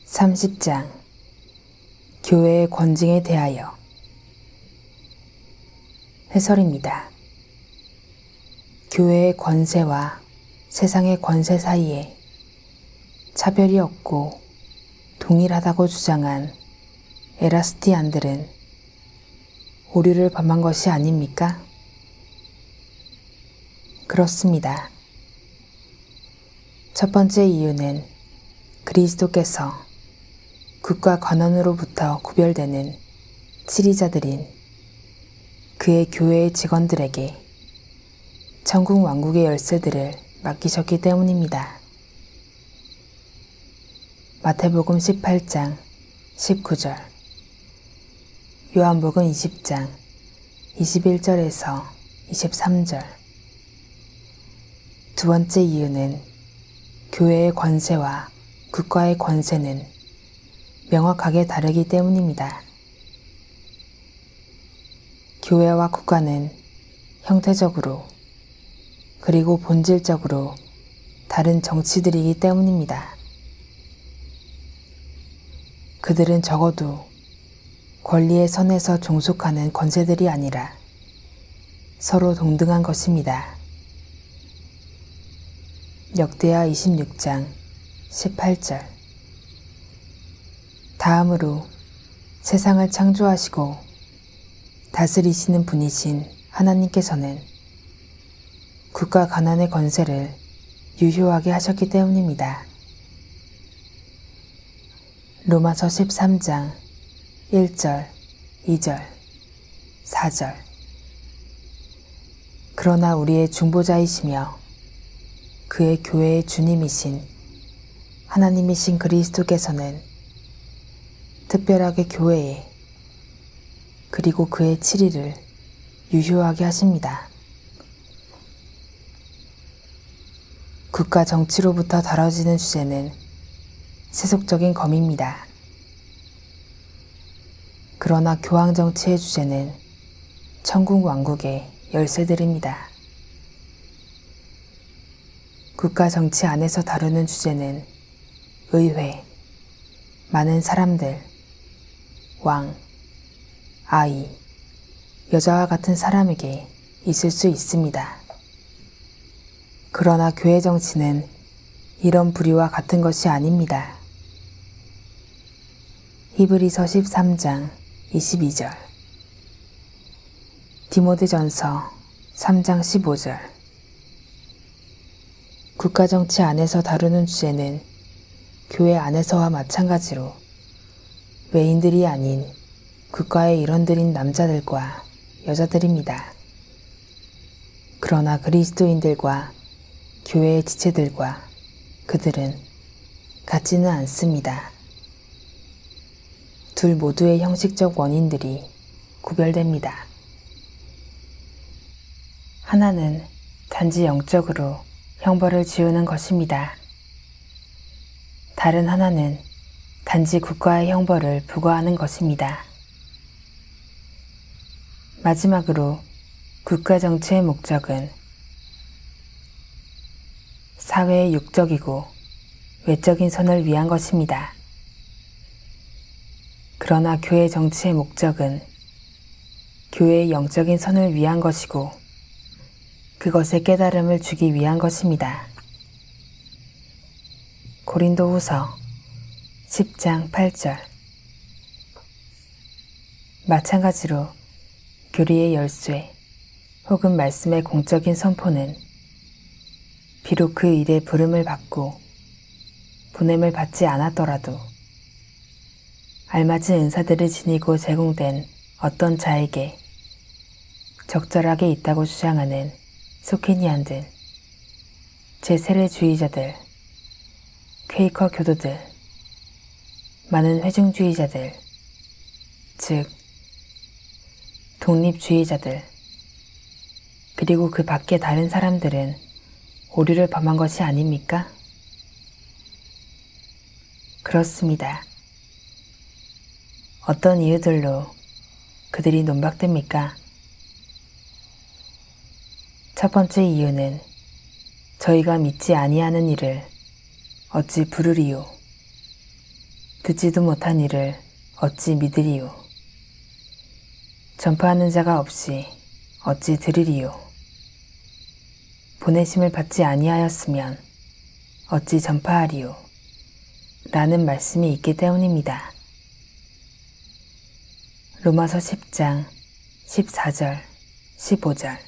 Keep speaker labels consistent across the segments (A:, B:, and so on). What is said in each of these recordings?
A: 30장 교회의 권징에 대하여. 해설입니다. 교회의 권세와 세상의 권세 사이에 차별이 없고 동일하다고 주장한 에라스티안들은 오류를 범한 것이 아닙니까? 그렇습니다. 첫 번째 이유는 그리스도께서 국가 관원으로부터 구별되는 치리자들인 그의 교회의 직원들에게 천국 왕국의 열쇠들을 맡기셨기 때문입니다. 마태복음 18장 19절, 요한복음 20장 21절에서 23절. 두 번째 이유는 교회의 권세와 국가의 권세는 명확하게 다르기 때문입니다. 교회와 국가는 형태적으로 그리고 본질적으로 다른 정치들이기 때문입니다. 그들은 적어도 권리의 선에서 종속하는 권세들이 아니라 서로 동등한 것입니다. 역대하 26장 18절. 다음으로 세상을 창조하시고 다스리시는 분이신 하나님께서는 국가 가난의 권세를 유효하게 하셨기 때문입니다. 로마서 13장 1절, 2절, 4절. 그러나 우리의 중보자이시며 그의 교회의 주님이신 하나님이신 그리스도께서는 특별하게 교회에 그리고 그의 치리를 유효하게 하십니다. 국가 정치로부터 다뤄지는 주제는 세속적인 검입니다. 그러나 교황 정치의 주제는 천국 왕국의 열쇠들입니다. 국가 정치 안에서 다루는 주제는 의회, 많은 사람들, 왕, 아이, 여자와 같은 사람에게 있을 수 있습니다. 그러나 교회 정치는 이런 부류와 같은 것이 아닙니다. 히브리서 13장 22절, 디모데전서 3장 15절. 국가 정치 안에서 다루는 주제는 교회 안에서와 마찬가지로 외인들이 아닌 국가의 일원들인 남자들과 여자들입니다. 그러나 그리스도인들과 교회의 지체들과 그들은 같지는 않습니다. 둘 모두의 형식적 원인들이 구별됩니다. 하나는 단지 영적으로 형벌을 지우는 것입니다. 다른 하나는 단지 국가의 형벌을 부과하는 것입니다. 마지막으로 국가 정치의 목적은 사회의 육적이고 외적인 선을 위한 것입니다. 그러나 교회 정치의 목적은 교회의 영적인 선을 위한 것이고 그것의 깨달음을 주기 위한 것입니다. 고린도후서 10장 8절. 마찬가지로 교리의 열쇠 혹은 말씀의 공적인 선포는 비록 그 일에 부름을 받고 보냄을 받지 않았더라도 알맞은 은사들을 지니고 제공된 어떤 자에게 적절하게 있다고 주장하는 소키니안 등 제세례주의자들, 퀘이커 교도들, 많은 회중주의자들, 즉 독립주의자들, 그리고 그 밖의 다른 사람들은 오류를 범한 것이 아닙니까? 그렇습니다. 어떤 이유들로 그들이 논박됩니까? 첫 번째 이유는 저희가 믿지 아니하는 일을 어찌 부르리요? 듣지도 못한 일을 어찌 믿으리요. 전파하는 자가 없이 어찌 들으리요. 보내심을 받지 아니하였으면 어찌 전파하리요. 라는 말씀이 있기 때문입니다. 로마서 10장 14절 15절.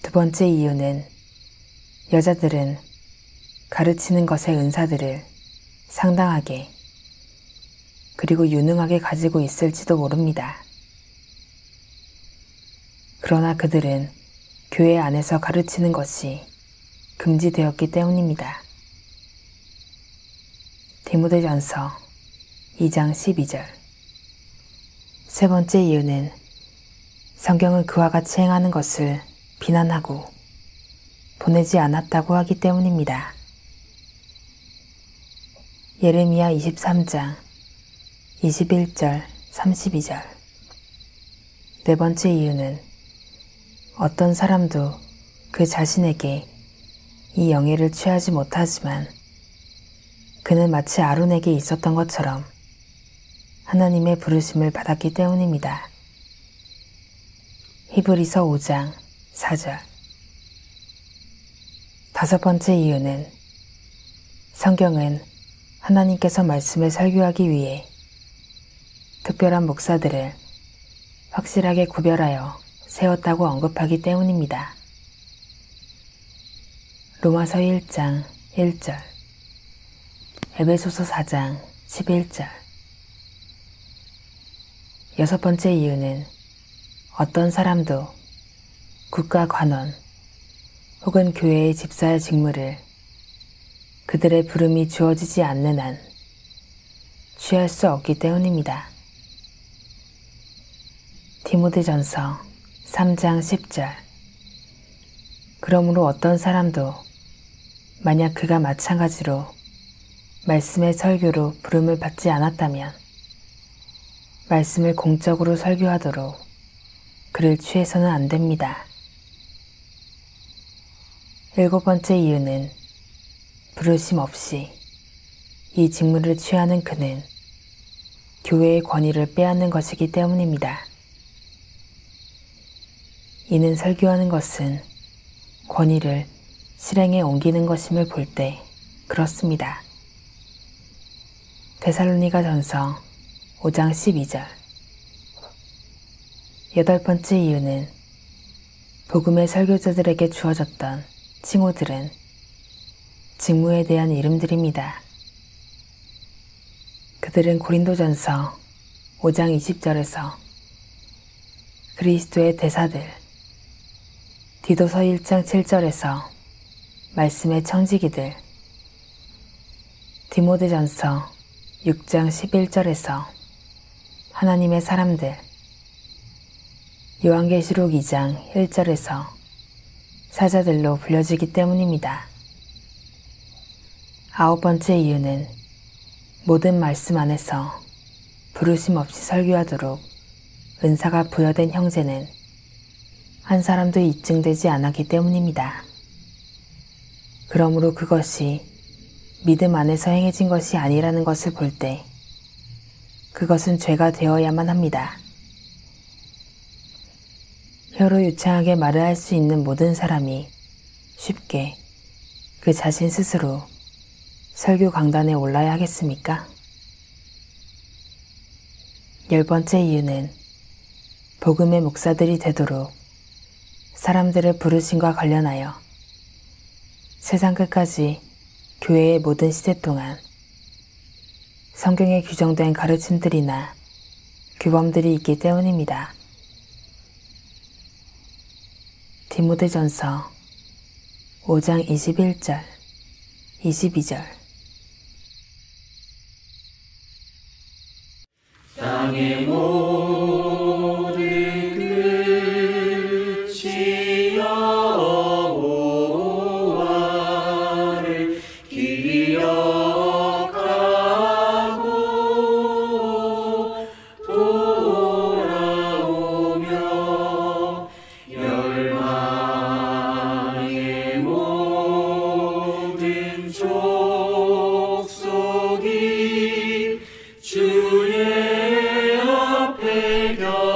A: 두 번째 이유는 여자들은 가르치는 것의 은사들을 상당하게 그리고 유능하게 가지고 있을지도 모릅니다. 그러나 그들은 교회 안에서 가르치는 것이 금지되었기 때문입니다. 디모데전서 2장 12절. 세 번째 이유는 성경은 그와 같이 행하는 것을 비난하고 보내지 않았다고 하기 때문입니다. 예레미야 23장 21절 32절. 네 번째 이유는 어떤 사람도 그 자신에게 이 영예를 취하지 못하지만 그는 마치 아론에게 있었던 것처럼 하나님의 부르심을 받았기 때문입니다. 히브리서 5장 4절. 다섯 번째 이유는 성경은 하나님께서 말씀을 설교하기 위해 특별한 목사들을 확실하게 구별하여 세웠다고 언급하기 때문입니다. 로마서 1장 1절, 에베소서 4장 11절. 여섯 번째 이유는 어떤 사람도 국가 관원 혹은 교회의 집사의 직무를 그들의 부름이 주어지지 않는 한 취할 수 없기 때문입니다. 디모데전서 3장 10절. 그러므로 어떤 사람도 만약 그가 마찬가지로 말씀의 설교로 부름을 받지 않았다면 말씀을 공적으로 설교하도록 그를 취해서는 안 됩니다. 일곱 번째 이유는 부르심 없이 이 직무를 취하는 그는 교회의 권위를 빼앗는 것이기 때문입니다. 이는 설교하는 것은 권위를 실행에 옮기는 것임을 볼 때 그렇습니다. 데살로니가전서 5장 12절. 여덟 번째 이유는 복음의 설교자들에게 주어졌던 칭호들은 직무에 대한 이름들입니다. 그들은 고린도전서 5장 20절에서 그리스도의 대사들, 디도서 1장 7절에서 말씀의 청지기들, 디모데전서 6장 11절에서 하나님의 사람들, 요한계시록 2장 1절에서 사자들로 불려지기 때문입니다. 아홉 번째 이유는 모든 말씀 안에서 부르심 없이 설교하도록 은사가 부여된 형제는 한 사람도 입증되지 않았기 때문입니다. 그러므로 그것이 믿음 안에서 행해진 것이 아니라는 것을 볼 때 그것은 죄가 되어야만 합니다. 혀로 유창하게 말을 할 수 있는 모든 사람이 쉽게 그 자신 스스로 설교 강단에 올라야 하겠습니까? 열 번째 이유는 복음의 목사들이 되도록 사람들을 부르심과 관련하여 세상 끝까지 교회의 모든 시대 동안 성경에 규정된 가르침들이나 규범들이 있기 때문입니다. 디모데전서 5장 21절, 22절.
B: 땅의 모든 끝이 여호와를 기억하고 돌아오며 열방의 모든 족 곁에